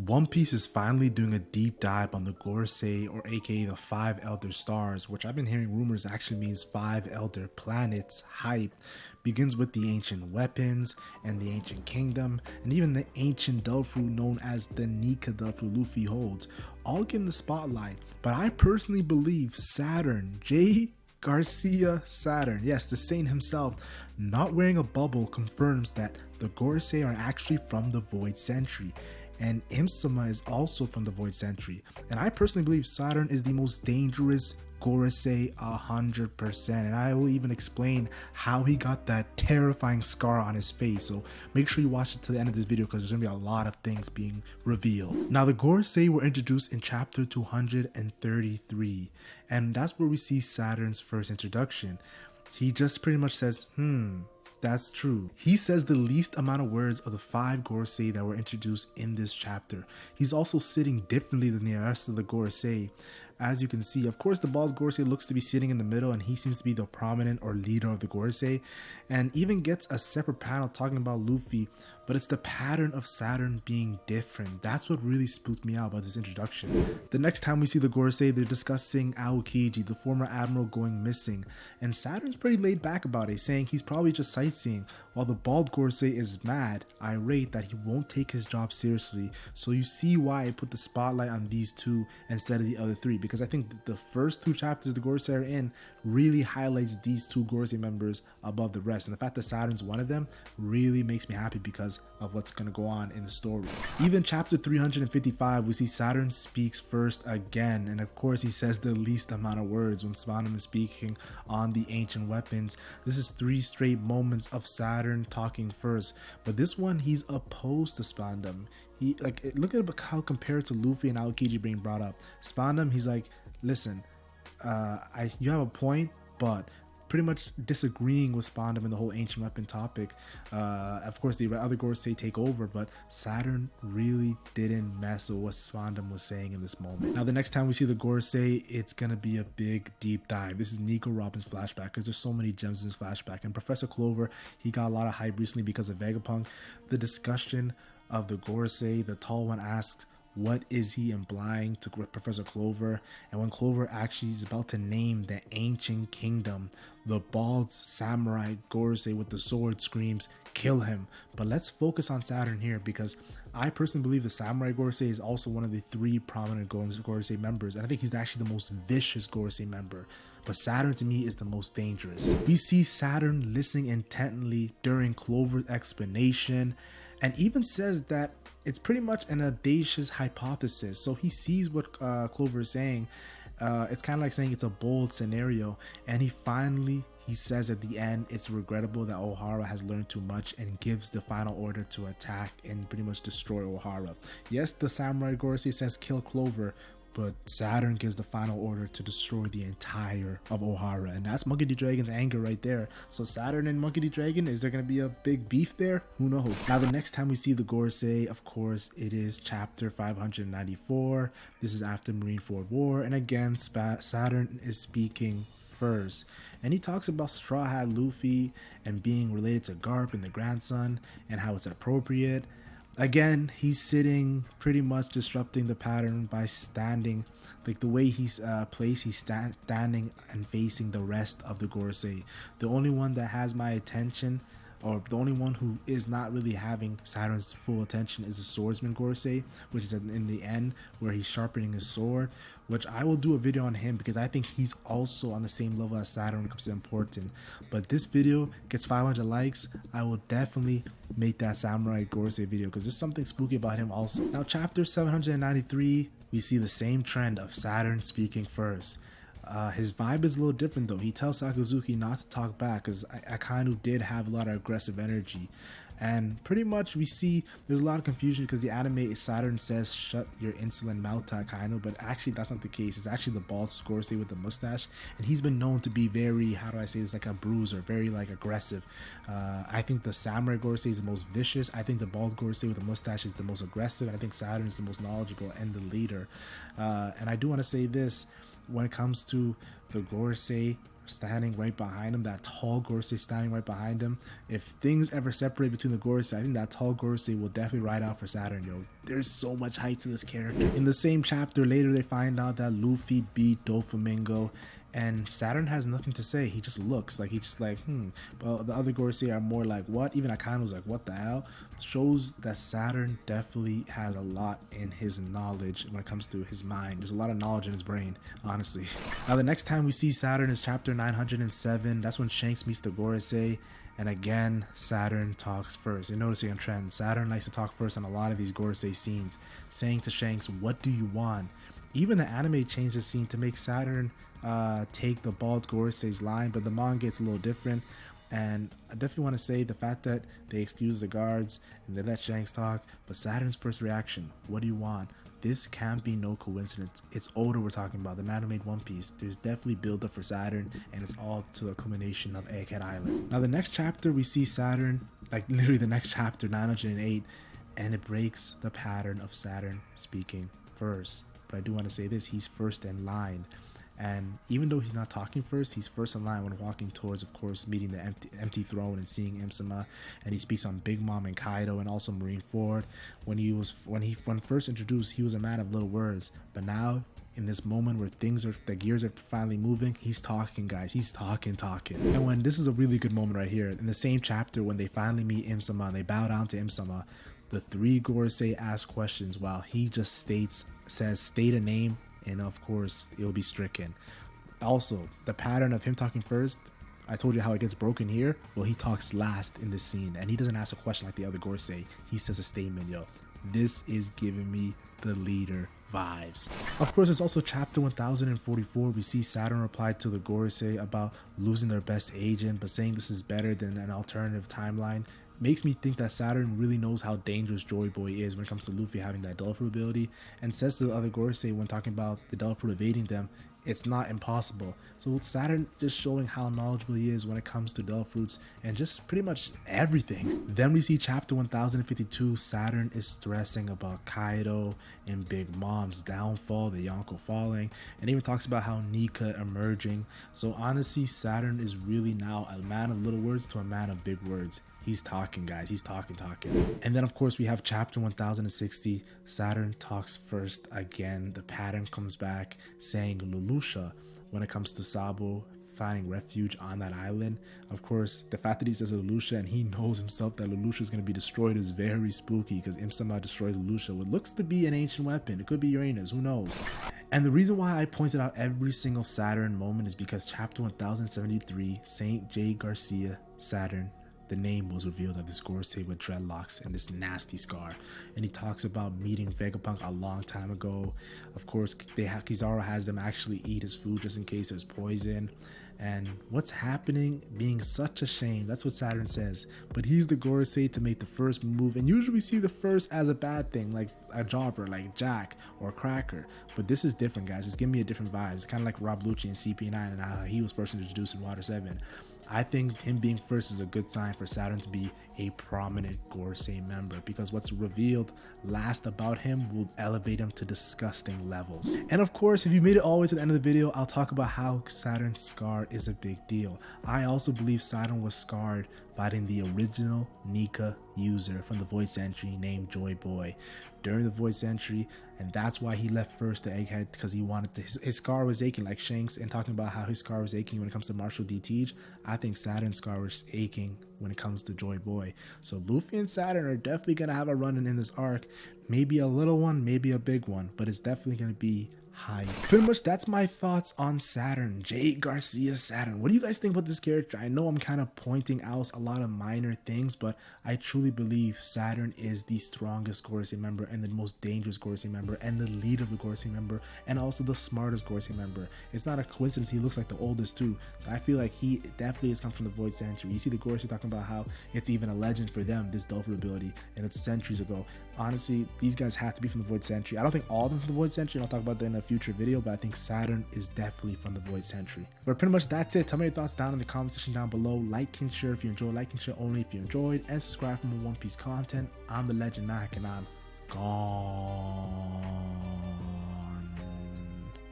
One Piece is finally doing a deep dive on the Gorosei, or aka the 5 Elder Stars, which I've been hearing rumors actually means 5 Elder Planets. Hype begins with the ancient weapons and the ancient kingdom, and even the ancient Delphu known as the Nika Delphu Luffy holds, all get in the spotlight. But I personally believe Saturn, Garcia Saturn, yes, the saint himself, not wearing a bubble, confirms that the Gorosei are actually from the Void Century. And Imsama is also from the Void Century. And I personally believe Saturn is the most dangerous Gorosei 100%. And I will even explain how he got that terrifying scar on his face. So make sure you watch it to the end of this video because there's going to be a lot of things being revealed. Now the Gorosei were introduced in chapter 233. And that's where we see Saturn's first introduction. He just pretty much says, that's true. He says the least amount of words of the 5 Gorosei that were introduced in this chapter. He's also sitting differently than the rest of the Gorosei. As you can see, of course, the Bald Gorosei looks to be sitting in the middle, and he seems to be the prominent or leader of the Gorosei, and even gets a separate panel talking about Luffy, but it's the pattern of Saturn being different. That's what really spooked me out about this introduction. The next time we see the Gorosei, they're discussing Aokiji, the former admiral, going missing, and Saturn's pretty laid back about it, saying he's probably just sightseeing, while the Bald Gorosei is mad, irate that he won't take his job seriously. So you see why I put the spotlight on these two instead of the other 3, because I think the first 2 chapters the Gorosei are in really highlights these 2 Gorosei members above the rest, and the fact that Saturn's one of them really makes me happy because of what's going to go on in the story. Even chapter 355, we see Saturn speaks first again, and of course he says the least amount of words when Spandam is speaking on the ancient weapons. This is 3 straight moments of Saturn talking first, but this one he's opposed to Spandam. He look at how compared to Luffy and Aokiji being brought up. Spandam, he's like, listen, you have a point, but pretty much disagreeing with Spandam in the whole ancient weapon topic. Of course, the other Gorosei take over, but Saturn really didn't mess with what Spandam was saying in this moment. Now, the next time we see the Gorosei, it's gonna be a big deep dive. This is Nico Robin's flashback because there's so many gems in this flashback. And Professor Clover, he got a lot of hype recently because of Vegapunk. The discussion of the Gorosei, the tall one asks, what is he implying to Professor Clover? And when Clover actually is about to name the ancient kingdom, the bald samurai Gorosei with the sword screams, kill him. But let's focus on Saturn here, because I personally believe the samurai Gorosei is also one of the 3 prominent Gorosei members, and I think he's actually the most vicious Gorosei member. But Saturn to me is the most dangerous. We see Saturn listening intently during Clover's explanation, and even says that it's pretty much an audacious hypothesis. So he sees what Clover is saying. It's kind of like saying it's a bold scenario, and he says at the end it's regrettable that Ohara has learned too much, and gives the final order to attack and pretty much destroy Ohara. Yes, the samurai Gorosei says kill Clover, but Saturn gives the final order to destroy the entire of Ohara, and that's Monkey D. Dragon's anger right there. So Saturn and Monkey D. Dragon, is there going to be a big beef there? Who knows? Now the next time we see the Gorosei, of course, it is chapter 594. This is after Marineford War, and again Saturn is speaking first, and he talks about Straw Hat Luffy and being related to Garp and the grandson, and how it's appropriate. Again, he's sitting, pretty much disrupting the pattern by standing, like the way he's placed, he's standing and facing the rest of the Gorosei. The only one that has my attention, or the only one who is not really having Saturn's full attention, is the swordsman Gorosei, which is in the end where he's sharpening his sword, which I will do a video on him because I think he's also on the same level as Saturn when it comes to important. But this video gets 500 likes, I will definitely make that samurai Gorosei video because there's something spooky about him also. Now chapter 793, we see the same trend of Saturn speaking first. His vibe is a little different though. He tells Sakazuki not to talk back because Akainu did have a lot of aggressive energy, and pretty much we see there's a lot of confusion because the anime Saturn says shut your insolent mouth to Akainu, but actually that's not the case. It's actually the bald Gorosei with the mustache, and he's been known to be very, how do I say this, like a bruiser, very like aggressive. I think the samurai Gorosei is the most vicious. I think the bald Gorosei with the mustache is the most aggressive, and I think Saturn is the most knowledgeable and the leader. And I do want to say this, when it comes to the Gorosei standing right behind him, that tall Gorosei standing right behind him. If things ever separate between the Gorosei, I think that tall Gorosei will definitely ride out for Saturn, yo. There's so much hype to this character. In the same chapter, later they find out that Luffy beat Doflamingo, and Saturn has nothing to say. He just looks like, But the other Gorosei are more like, what? Even Akano's like, what the hell? Shows that Saturn definitely has a lot in his knowledge when it comes to his mind. There's a lot of knowledge in his brain, honestly. Now, the next time we see Saturn is chapter 907. That's when Shanks meets the Gorosei. And again, Saturn talks first. You're noticing a trend. Saturn likes to talk first on a lot of these Gorosei scenes, saying to Shanks, what do you want? Even the anime changed the scene to make Saturn take the bald Gorosei's line, but the manga gets a little different. And I definitely want to say the fact that they excuse the guards and they let Shanks talk, but Saturn's first reaction, what do you want? This can't be no coincidence. It's Oda we're talking about, the man who made One Piece. There's definitely build up for Saturn, and it's all to the culmination of Egghead Island. Now the next chapter we see Saturn, like literally the next chapter, 908, and it breaks the pattern of Saturn speaking first. But I do want to say this, he's first in line. And even though he's not talking first, he's first in line when walking towards, of course, meeting the empty throne and seeing Imsama. And he speaks on Big Mom and Kaido and also Marineford. When first introduced, he was a man of little words. But now, in this moment where the gears are finally moving, he's talking, guys. He's talking. And when this is a really good moment right here, in the same chapter when they finally meet Imsama and they bow down to Imsama, the three Gorosei ask questions while he just says state a name, and of course it'll be stricken. Also, the pattern of him talking first, I told you how it gets broken here. Well, he talks last in this scene, and he doesn't ask a question like the other Gorosei. He says a statement, yo. This is giving me the leader vibes. Of course, there's also chapter 1044. We see Saturn reply to the Gorosei about losing their best agent, but saying this is better than an alternative timeline. Makes me think that Saturn really knows how dangerous Joy Boy is when it comes to Luffy having that Devil Fruit ability, and says to the other Gorosei when talking about the Devil Fruit evading them, it's not impossible. So Saturn just showing how knowledgeable he is when it comes to Devil Fruits and just pretty much everything. Then we see chapter 1052. Saturn is stressing about Kaido and Big Mom's downfall, the Yonko falling, and even talks about how Nika emerging. So honestly, Saturn is really now a man of little words to a man of big words. He's talking, guys. He's talking. And then, of course, we have chapter 1060. Saturn talks first again. The pattern comes back saying Lelouch when it comes to Sabo finding refuge on that island. Of course, the fact that he says Lelouch and he knows himself that Lelouch is going to be destroyed is very spooky, because Imsama destroys Lelouch, what looks to be an ancient weapon. It could be Uranus, who knows? And the reason why I pointed out every single Saturn moment is because chapter 1073, Saint J. Garcia Saturn, the name was revealed of this Gorosei with dreadlocks and this nasty scar, and he talks about meeting Vegapunk a long time ago. Of course, Kizaru has them actually eat his food just in case there's poison, and what's happening being such a shame. That's what Saturn says, but he's the Gorosei to make the first move, and usually we see the first as a bad thing, like a jobber like Jack or Cracker, but this is different, guys. It's giving me a different vibe. It's kind of like Rob Lucci in CP9 and how he was first introduced in Water 7. I think him being first is a good sign for Saturn to be a prominent Gorosei member, because what's revealed last about him will elevate him to disgusting levels. And of course, if you made it all the way to the end of the video, I'll talk about how Saturn's scar is a big deal. I also believe Saturn was scarred fighting the original Nika user from the Void Century named Joy Boy during the Void Century, and that's why he left first to Egghead, because he wanted to, his scar was aching, like Shanks, and talking about how his scar was aching when it comes to Marshall D. Teach. I think Saturn's scar was aching when it comes to Joy Boy. So Luffy and Saturn are definitely gonna have a run in this arc, maybe a little one, maybe a big one, but it's definitely gonna be high. Pretty much that's my thoughts on Saturn, J. Garcia Saturn. What do you guys think about this character? I know I'm kind of pointing out a lot of minor things, but I truly believe Saturn is the strongest Gorosei member and the most dangerous Gorosei member and the leader of the Gorosei member and also the smartest Gorosei member. It's not a coincidence he looks like the oldest too, so I feel like he definitely has come from the Void Century. You see the Gorosei talking about how it's even a legend for them, this Dolphin ability, and it's centuries ago. Honestly, these guys have to be from the Void Century. I don't think all of them from the Void Century, and I'll talk about that in a future video, but I think Saturn is definitely from the Void Century. But pretty much that's it. Tell me your thoughts down in the comment section down below. Like and share if you enjoyed, like and share only if you enjoyed, and subscribe for more One Piece content. I'm the Legend Mac, and I'm gone.